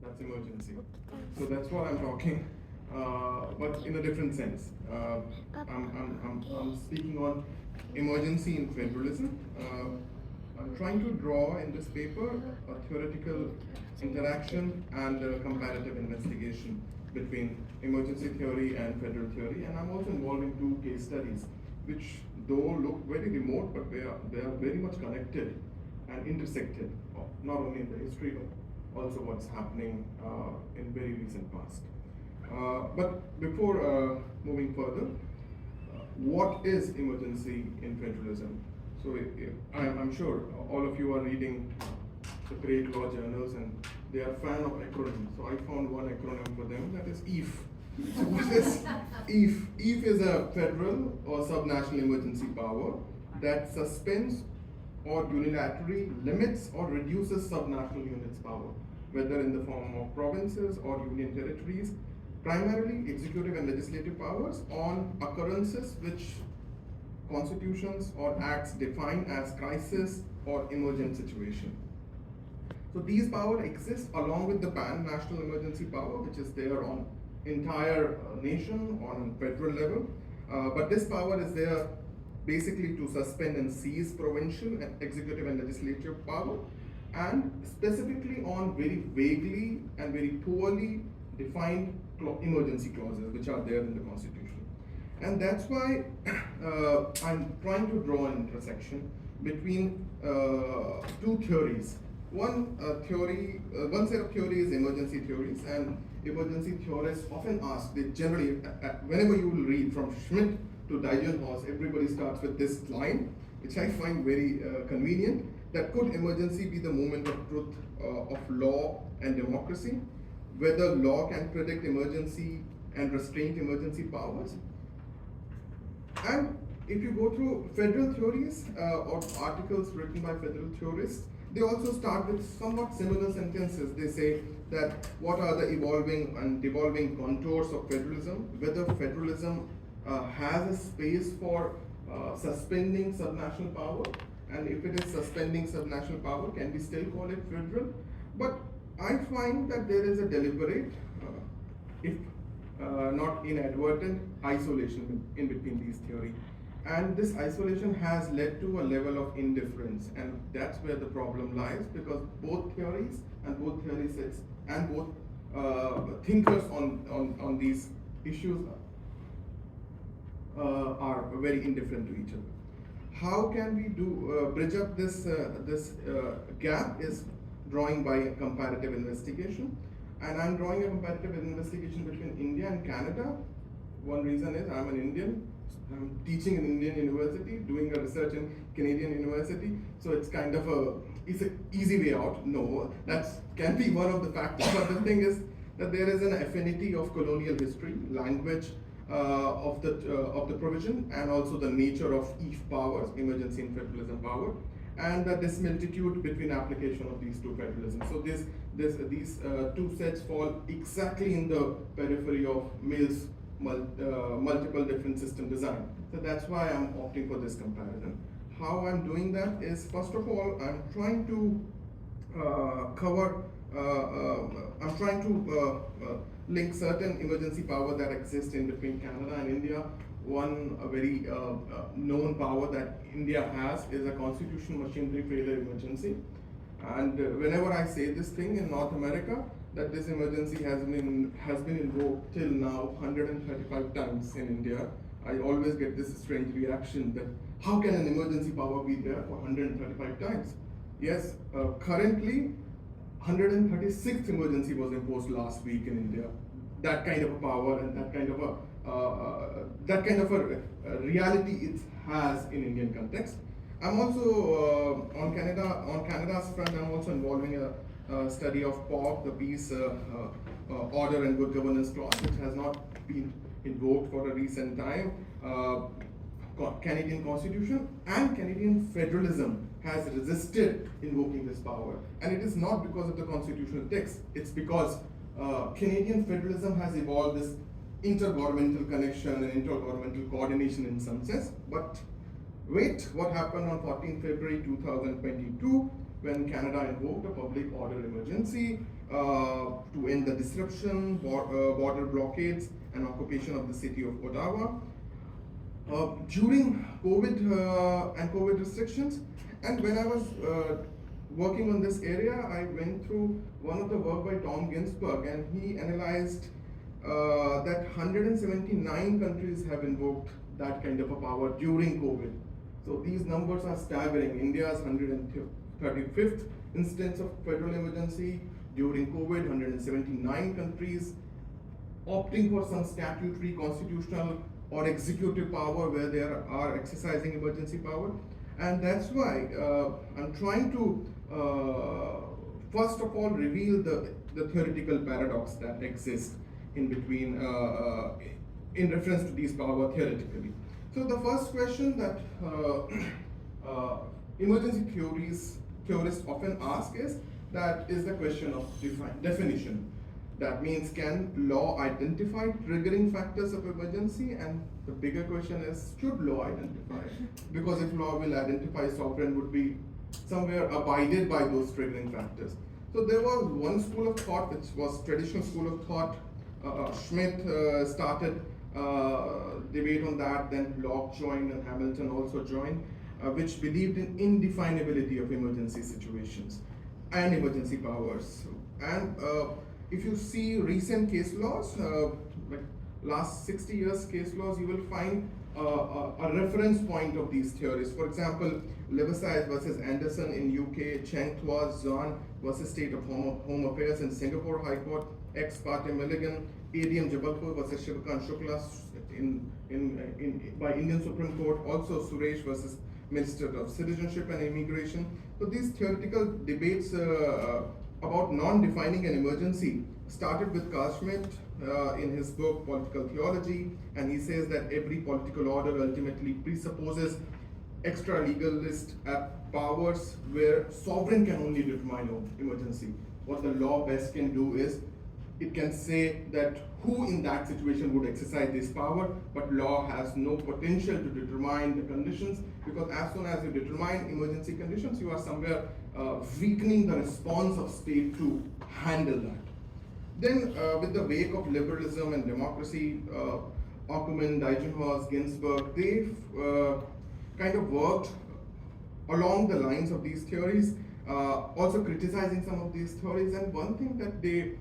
That's emergency. So that's what I'm talking, but in a different sense. I'm speaking on emergency in federalism. I'm trying to draw in this paper a theoretical interaction and a comparative investigation between emergency theory and federal theory, and I'm also involving two case studies, which though look very remote, but they are very much connected and intersected, not only in the history but also what's happening in very recent past. But before moving further, what is emergency in federalism? So I'm sure all of you are reading the great law journals and they are fan of acronyms. So I found one acronym for them, that is EAF. So what is EAF? EAF is a federal or subnational emergency power that suspends or unilaterally limits or reduces subnational units' power, whether in the form of provinces or union territories, primarily executive and legislative powers on occurrences which constitutions or acts define as crisis or emergent situation. So these powers exist along with the pan-national emergency power, which is there on entire nation on federal level. But this power is there basically to suspend and seize provincial and executive and legislative power, and specifically on very vaguely and very poorly defined emergency clauses which are there in the constitution. And that's why I'm trying to draw an intersection between two theories. One set of theory is emergency theories, and emergency theorists often ask, they generally, whenever you will read from Schmidt to Dijkhuis, everybody starts with this line, which I find very convenient, that could emergency be the moment of truth of law and democracy, whether law can predict emergency and restraint emergency powers. And if you go through federal theories or articles written by federal theorists, they also start with somewhat similar sentences. They say that what are the evolving and devolving contours of federalism, whether federalism has a space for suspending subnational power, and if it is suspending subnational power, can we still call it federal? But I find that there is a deliberate, if not inadvertent, isolation in between these theories. And this isolation has led to a level of indifference, and that's where the problem lies, because both theories and both theory sets and both thinkers on these issues are very indifferent to each other. How can we do bridge up this gap is drawing by a comparative investigation, and I'm drawing a comparative investigation between India and Canada. One reason is I'm an Indian. I'm teaching in Indian university, doing a research in Canadian university, so it's kind of it's an easy way out. No, that can be one of the factors, but the thing is that there is an affinity of colonial history, language of the provision, and also the nature of EAF powers, emergency and federalism power, and the dismiltitude between application of these two federalisms. So these two sets fall exactly in the periphery of Mill's multiple different system design. So that's why I'm opting for this comparison. How I'm doing that is, first of all, I'm trying to link certain emergency power that exists in between Canada and India. One very known power that India has is a constitutional machinery failure emergency. And whenever I say this thing in North America, that this emergency has been invoked till now 135 times in India, I always get this strange reaction that how can an emergency power be there for 135 times? Yes, currently 136th emergency was imposed last week in India. That kind of a power and that kind of a reality it has in Indian context. I'm also on Canada's front. I'm also involving a study of POG, the Peace, Order and Good Governance Clause, which has not been invoked for a recent time. Canadian Constitution and Canadian federalism has resisted invoking this power, and it is not because of the constitutional text. It's because Canadian federalism has evolved this intergovernmental connection and intergovernmental coordination in some sense. But wait, what happened on 14 February 2022 when Canada invoked a public order emergency? to end the disruption, border blockades, and occupation of the city of Ottawa during COVID and COVID restrictions. And when I was working on this area, I went through one of the work by Tom Ginsburg, and he analyzed that 179 countries have invoked that kind of a power during COVID. So these numbers are staggering. India's 135th instance of federal emergency during COVID, 179 countries opting for some statutory, constitutional, or executive power where they are exercising emergency power. And that's why I'm trying to first of all reveal the theoretical paradox that exists in between in reference to these power theoretically. So the first question that emergency theorists often ask is the question of definition. That means, can law identify triggering factors of emergency? And the bigger question is, should law identify? Because if law will identify, sovereign would be somewhere abided by those triggering factors. So there was one school of thought, which was traditional school of thought. Schmidt started debate on that, then Locke joined and Hamilton also joined, which believed in indefinability of emergency situations and emergency powers. And if you see recent case laws, like last 60 years case laws, you will find a reference point of these theories. For example, Levisage versus Anderson in UK, Cheng Thua Zhan versus State of Home Affairs in Singapore High Court, ex parte Milligan, ADM Jabalpur versus Shivakant Shukla by Indian Supreme Court, also Suresh versus Minister of Citizenship and Immigration. So these theoretical debates about non-defining an emergency started with Carl Schmitt in his book Political Theology, and he says that every political order ultimately presupposes extra-legalist powers where sovereign can only determine emergency. What the law best can do is it can say that who in that situation would exercise this power, but law has no potential to determine the conditions, because as soon as you determine emergency conditions, you are somewhere weakening the response of state to handle that. Then with the wake of liberalism and democracy, Ackerman, Dijkhuis, Ginsburg, they kind of worked along the lines of these theories, also criticizing some of these theories. And one thing that they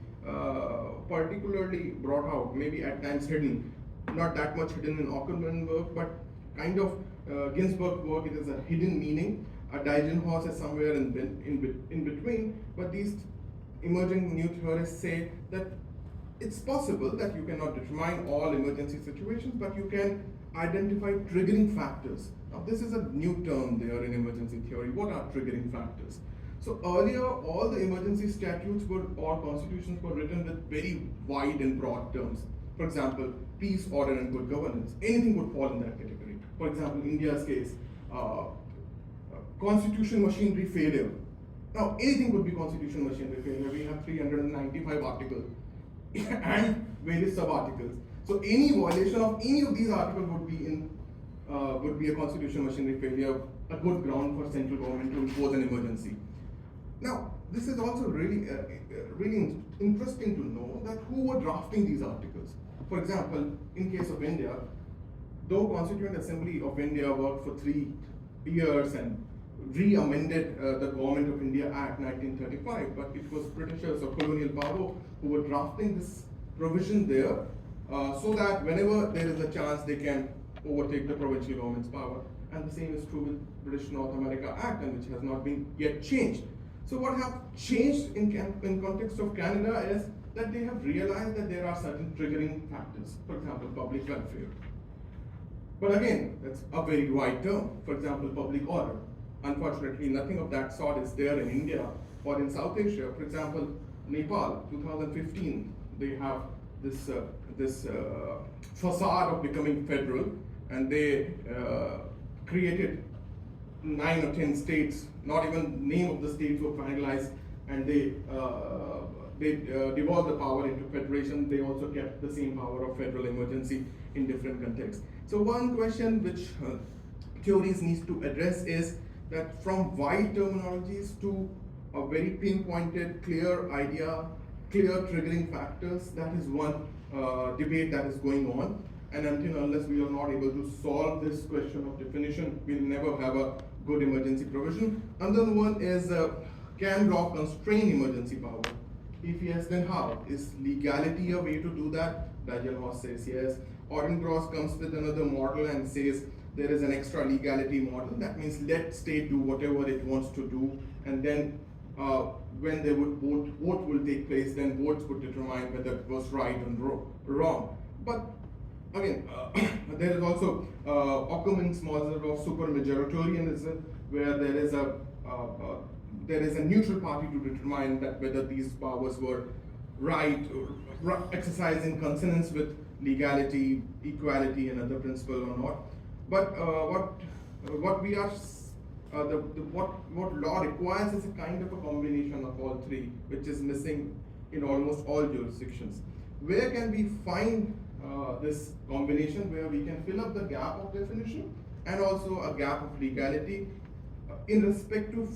particularly brought out, maybe at times hidden, not that much hidden in Ackerman work, but kind of Ginsburg work, it is a hidden meaning. Dijkhuis is somewhere in between, but these emerging new theorists say that it's possible that you cannot determine all emergency situations, but you can identify triggering factors. Now this is a new term there in emergency theory. What are triggering factors? So earlier, all the emergency statutes or constitutions were written with very wide and broad terms. For example, peace, order, and good governance. Anything would fall in that category. For example, India's case, constitution machinery failure. Now, anything could be constitution machinery failure. We have 395 articles and various sub-articles. So any violation of any of these articles would be a constitution machinery failure, a good ground for central government to impose an emergency. Now, this is also really interesting to know that who were drafting these articles. For example, in case of India, though Constituent Assembly of India worked for 3 years and re-amended the Government of India Act 1935, but it was Britishers or colonial power who were drafting this provision there so that whenever there is a chance they can overtake the provincial government's power. And the same is true with British North America Act, and which has not been yet changed. So what have changed in context of Canada is that they have realized that there are certain triggering factors, for example, public welfare. But again, that's a very wide term. For example, public order. Unfortunately, nothing of that sort is there in India or in South Asia. For example, Nepal, 2015, they have this facade of becoming federal, and they created 9 or 10 states. Not even name of the states were finalized, and they devolved the power into federation. They also kept the same power of federal emergency in different contexts. So one question which theories needs to address is that from wide terminologies to a very pinpointed, clear idea, clear triggering factors. That is one debate that is going on. And until unless we are not able to solve this question of definition, we'll never have a good emergency provision. Another one is, can law constrain emergency power? If yes, then how? Is legality a way to do that? Dijkhoff says yes. Odencross comes with another model and says there is an extra legality model. That means let state do whatever it wants to do, and then when they would vote will take place, then votes would determine whether it was right and wrong. But again, there is also Ackermann's model of supermajoritarianism, where there is a neutral party to determine that whether these powers were right or exercised in consonance with legality, equality, and other principle or not. But what we are what law requires is a kind of a combination of all three, which is missing in almost all jurisdictions. Where can we find this combination where we can fill up the gap of definition and also a gap of legality in respect to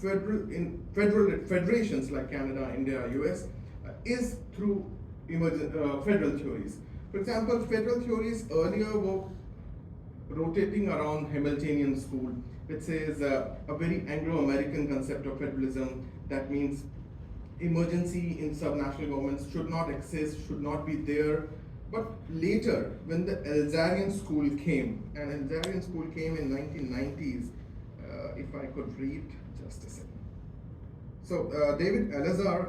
federal federations like Canada, India, US, is through federal theories. For example, federal theories earlier were rotating around Hamiltonian school, which says a very Anglo-American concept of federalism. That means emergency in subnational governments should not exist, should not be there. But later, when the Elzarian school came, and Elzarian school came in 1990s, if I could read, just a second. So David Elazar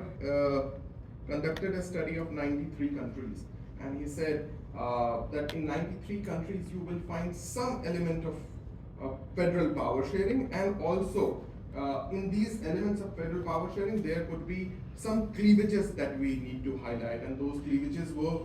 conducted a study of 93 countries, and he said that in 93 countries you will find some element of federal power sharing, and also in these elements of federal power sharing there could be some cleavages that we need to highlight, and those cleavages were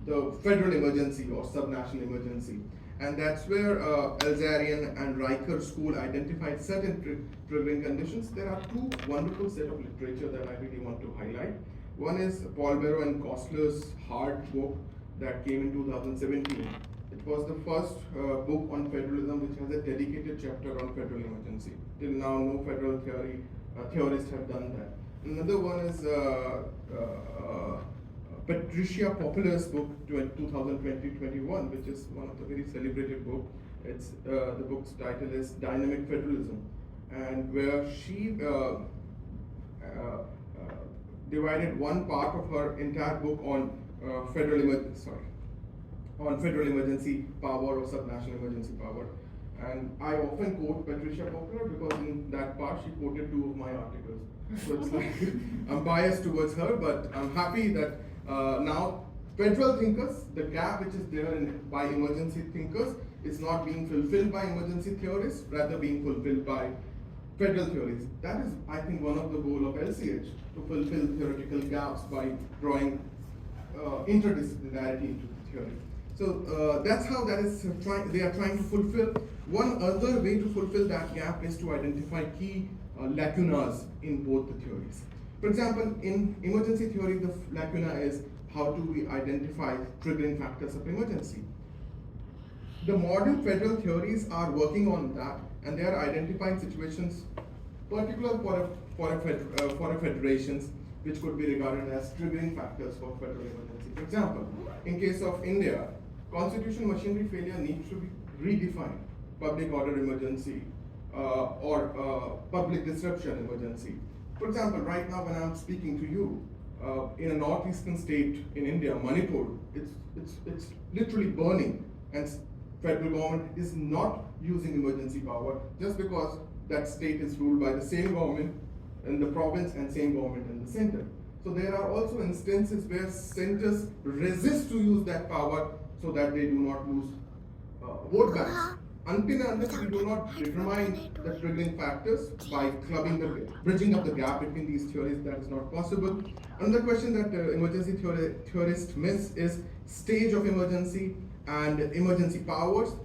the federal emergency or subnational emergency. And that's where Elzarian and Riker school identified certain triggering conditions. There are two wonderful set of literature that I really want to highlight. One is Paul Barrow and Kostler's Hart book that came in 2017. It was the first book on federalism which has a dedicated chapter on federal emergency. Till now, no federal theorists have done that. Another one is Patricia Poplar's book, 2020-21, which is one of the very celebrated books. It's the book's title is Dynamic Federalism, and where she divided one part of her entire book on federal emergency power or subnational emergency power. And I often quote Patricia Poplar because in that part she quoted two of my articles. So it's like I'm biased towards her, but I'm happy that now federal thinkers, the gap which is there by emergency thinkers is not being fulfilled by emergency theorists, rather being fulfilled by federal theories. That is, I think, one of the goals of LCH, to fulfill theoretical gaps by drawing interdisciplinarity into the theory. So that's how that is they are trying to fulfill. One other way to fulfill that gap is to identify key lacunas in both the theories. For example, in emergency theory, the lacuna is how do we identify triggering factors of emergency. The modern federal theories are working on that, and they are identifying situations particular for a federations which could be regarded as triggering factors for federal emergency. For example, in case of India, constitutional machinery failure needs to be redefined. Public order emergency or public disruption emergency. For example, right now when I'm speaking to you, in a northeastern state in India, Manipur, it's literally burning, and federal government is not using emergency power just because that state is ruled by the same government in the province and same government in the center. So there are also instances where centers resist to use that power so that they do not lose vote banks. Until and unless we do not determine the triggering factors by bridging up the gap between these theories, that is not possible. Another question that emergency theorists miss is stage of emergency and emergency powers.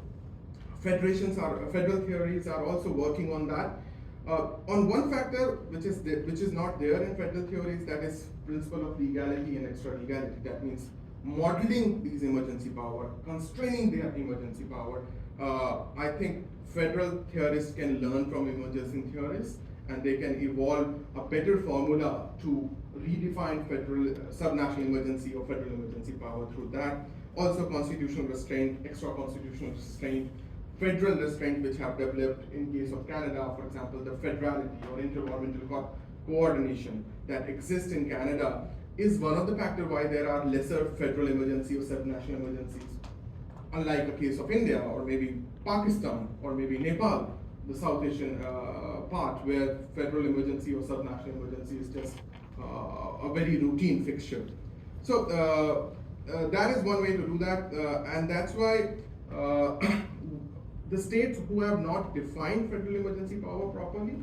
Federal theories are also working on that. On one factor which is not there in federal theories, that is principle of legality and extra legality. That means modeling these emergency power, constraining their emergency power. I think federal theorists can learn from emergency theorists, and they can evolve a better formula to redefine federal subnational emergency or federal emergency power through that. Also constitutional restraint, extra constitutional restraint, federal restraint which have developed in case of Canada, for example, the federality or intergovernmental coordination that exists in Canada is one of the factors why there are lesser federal emergency or subnational emergencies. Unlike a case of India or maybe Pakistan or maybe Nepal, the South Asian part where federal emergency or subnational emergency is just a very routine fixture. So that is one way to do that, and that's why the states who have not defined federal emergency power properly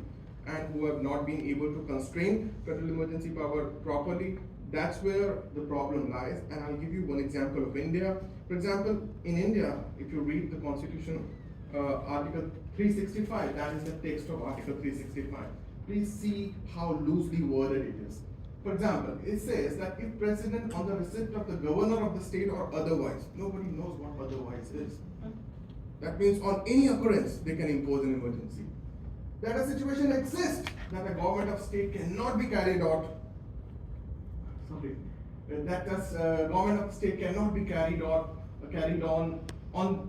and who have not been able to constrain federal emergency power properly, that's where the problem lies. And I'll give you one example of India. For example, in India, if you read the Constitution, Article 365, that is the text of Article 365. Please see how loosely worded it is. For example, it says that if President on the receipt of the governor of the state or otherwise, nobody knows what otherwise is. That means on any occurrence, they can impose an emergency. That a situation exists that a government of state cannot be carried out. Sorry, that government of state cannot be carried on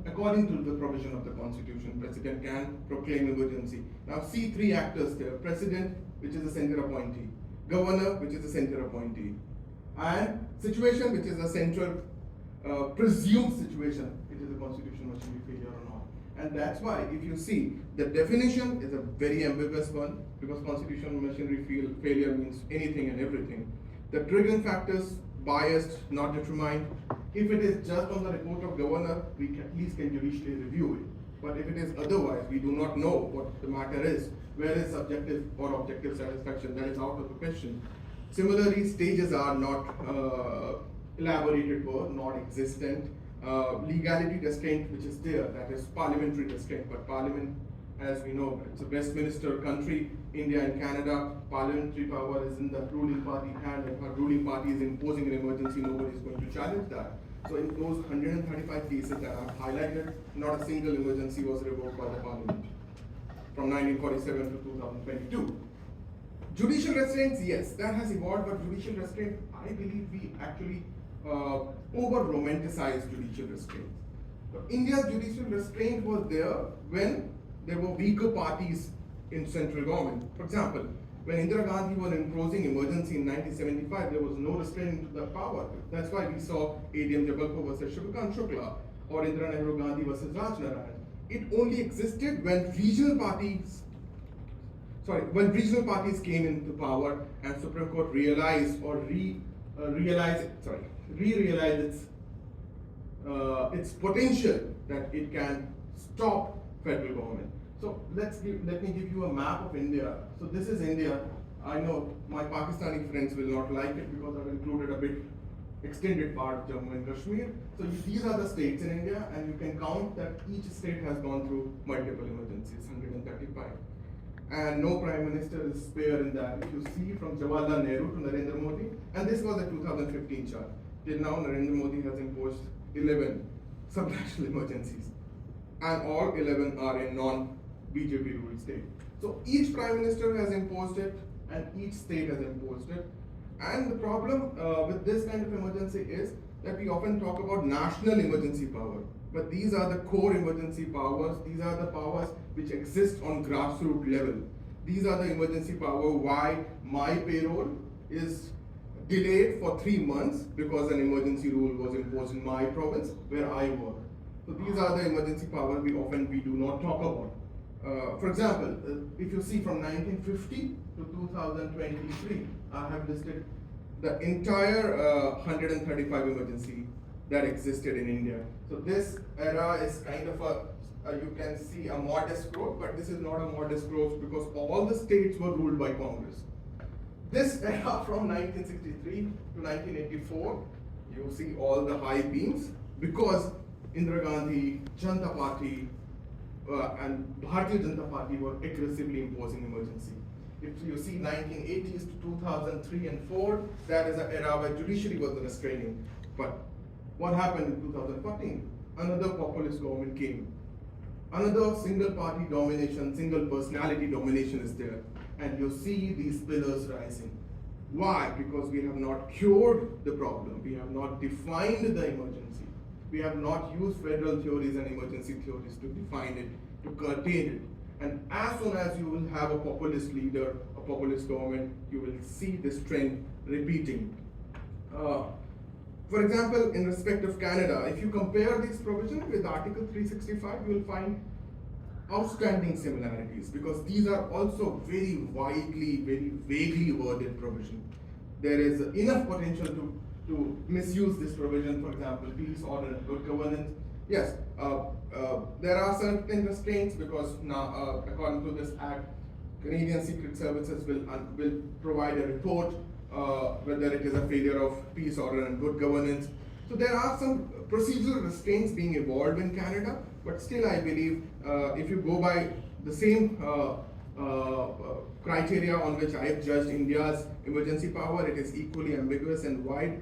according to the provision of the Constitution. President can proclaim emergency. Now see three actors there: President, which is a center appointee; Governor, which is a center appointee; and situation, which is a central presumed situation. It is a constitutional machinery failure or not. And that's why, if you see, the definition is a very ambiguous one, because constitutional machinery failure means anything and everything. The triggering factors, biased, not determined. If it is just on the report of governor, we at least can judicially review it. But if it is otherwise, we do not know what the matter is. Where is subjective or objective satisfaction? That is out of the question. Similarly, stages are not elaborated for, not existent. Legality restraint, which is there, that is parliamentary restraint. But parliament, as we know, it's a Westminster country, India and Canada. Parliamentary power is in the ruling party hand. If a ruling party is imposing an emergency, nobody is going to challenge that. So in those 135 cases that I've highlighted, not a single emergency was revoked by the parliament from 1947 to 2022. Judicial restraints, yes, that has evolved, but judicial restraint, I believe we actually over-romanticize judicial restraint. So India's judicial restraint was there when there were weaker parties in central government. For example, when Indira Gandhi was imposing emergency in 1975, there was no restraint into the power. That's why we saw ADM Jabalpur versus Shivakant Shukla or Indira Nehru Gandhi versus Raj Narayan. It only existed when regional parties came into power and Supreme Court realized or re-realized its potential that it can stop federal government. So let me give you a map of India. So this is India. I know my Pakistani friends will not like it because I've included a bit extended part, Jammu and Kashmir. So these are the states in India, and you can count that each state has gone through multiple emergencies, 135. And no prime minister is spare in that. If you see from Jawaharlal Nehru to Narendra Modi, and this was the 2015 chart. Till now, Narendra Modi has imposed 11 subnational emergencies, and all 11 are in non-BJP ruled state. So each prime minister has imposed it, and each state has imposed it. And the problem with this kind of emergency is that we often talk about national emergency power, but these are the core emergency powers. These are the powers which exist on grassroots level. These are the emergency power why my payroll is delayed for 3 months because an emergency rule was imposed in my province where I work. So these are the emergency powers we do not talk about. For example, if you see from 1950 to 2023, I have listed the entire 135 emergency that existed in India. So this era is kind of you can see a modest growth, but this is not a modest growth because all the states were ruled by Congress. This era from 1963 to 1984, you see all the high beams because Indira Gandhi, Janata Party, and Bharatiya Janata Party were aggressively imposing emergency. If you see 1980s to 2003 and 4, that is an era where judiciary was restraining. But what happened in 2014? Another populist government came. Another single party domination, single personality domination is there. and you see these pillars rising. Why? Because we have not cured the problem. We have not defined the emergency. We have not used federal theories and emergency theories to define it, to curtail it. And as soon as you will have a populist leader, a populist government, you will see this trend repeating. For example, in respect of Canada, if you compare these provisions with Article 365, you will find outstanding similarities, because these are also very widely, very vaguely worded provisions. There is enough potential to misuse this provision. For example, peace, order, and good governance. Yes, there are certain restraints, because now, according to this act, Canadian Secret Services will provide a report whether it is a failure of peace, order, and good governance. So there are some procedural restraints being evolved in Canada, but still I believe if you go by the same criteria on which I have judged India's emergency power, it is equally ambiguous and wide.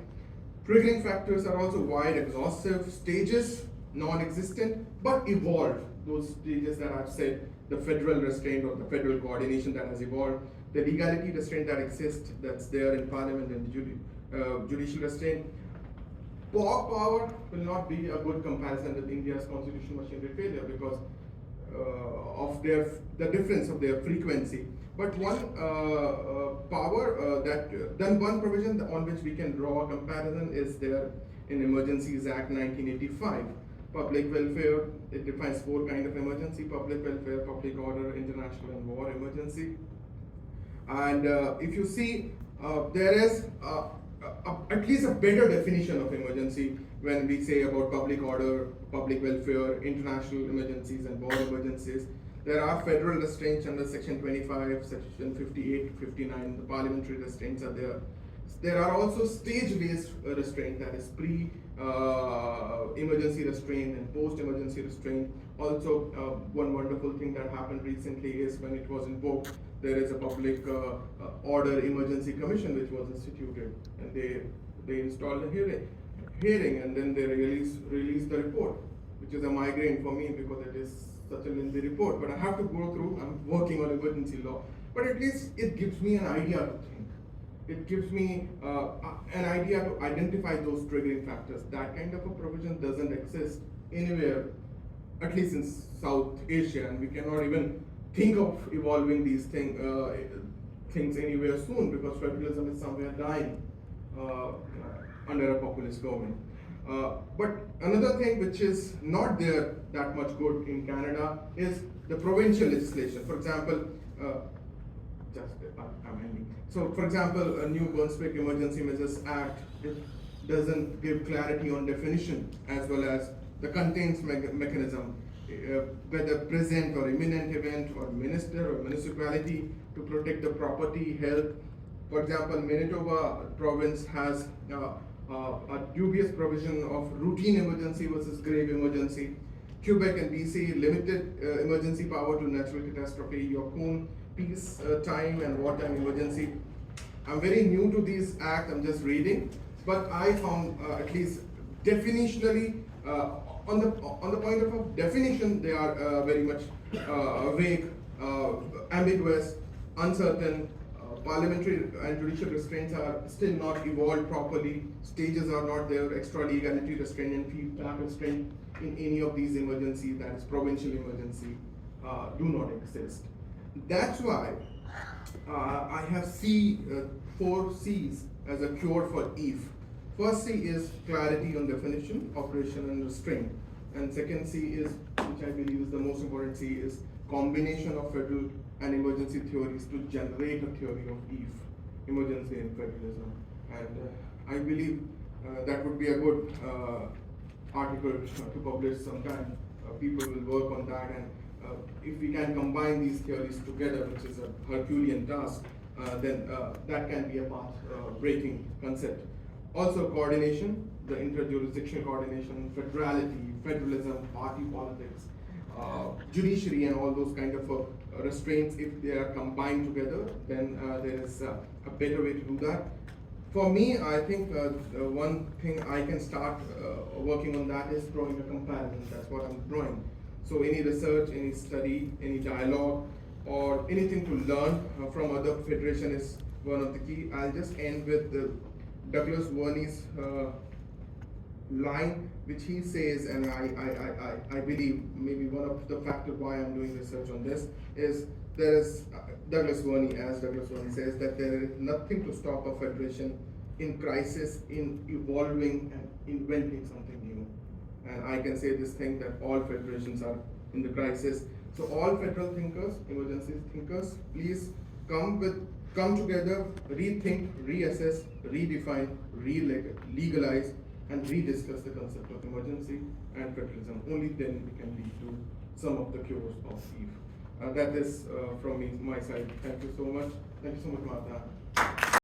Triggering factors are also wide, exhaustive, stages non-existent, but evolved. Those stages that I've said, the federal restraint or the federal coordination that has evolved, the legality restraint that exists, that's there in Parliament, and judicial restraint. Power will not be a good comparison with India's constitutional machinery failure, because of the difference of their frequency. But one one provision on which we can draw a comparison is there in Emergencies Act 1985. Public welfare, it defines 4 kinds of emergency: public welfare, public order, international and war emergency. And if you see, there is at least a better definition of emergency when we say about public order, public welfare, international emergencies, and war emergencies. There are federal restraints under Section 25, Section 58, 59. The parliamentary restraints are there. There are also stage-based restraint, that is pre-emergency restraint and post-emergency restraint. Also, one wonderful thing that happened recently is when it was invoked, there is a public order emergency commission which was instituted, and they installed a hearing, and then they released the report, which is a migraine for me because it is such a lengthy report. But I have to go through. I'm working on emergency law, but at least it gives me an idea to think. It gives me an idea to identify those triggering factors. That kind of a provision doesn't exist anywhere, at least in South Asia, and we cannot even think of evolving these things anywhere soon, because federalism is somewhere dying under a populist government. But another thing which is not there that much good in Canada is the provincial legislation. For example, I'm ending. So, for example, a new Brunswick Emergency Measures Act, it doesn't give clarity on definition as well as the contains mechanism, whether present or imminent event, or minister or municipality to protect the property, health. For example, Manitoba province has a dubious provision of routine emergency versus grave emergency. Quebec and BC limited emergency power to natural catastrophe. Yukon, peace time and wartime emergency. I'm very new to these acts, I'm just reading, but I found at least definitionally, on the point of definition, they are very much vague, ambiguous, uncertain. Parliamentary and judicial restraints are still not evolved properly. Stages are not there. Extra legality restraint and feedback restraint in any of these emergencies, that is provincial emergency, do not exist. That's why I have 4 C's as a cure for EAF. First C is clarity on definition, operation, and restraint. And second C is, which I believe is the most important C, is combination of federal and emergency theories to generate a theory of EAF, emergency and federalism. And I believe that would be a good article to publish sometime. People will work on that, and if we can combine these theories together, which is a Herculean task, then that can be a path-breaking concept. Also, coordination, the interjurisdictional coordination, federality, federalism, party politics, judiciary, and all those kind of restraints, if they are combined together, then there is a better way to do that. For me, I think one thing I can start working on that is drawing a comparison. That's what I'm drawing. So any research, any study, any dialogue, or anything to learn from other federation is one of the key. I'll just end with Douglas Verney's line, which he says, and I believe maybe one of the factors why I'm doing research on this is there is Douglas Verney, as Douglas Verney says, that there is nothing to stop a federation in crisis, in evolving and inventing something new. And I can say this thing that all federations are in the crisis. So all federal thinkers, emergency thinkers, please come together, rethink, reassess, redefine, legalize, and rediscuss the concept of emergency and federalism. Only then we can lead to some of the cures of Eve. That is from my side. Thank you so much. Thank you so much, Martha.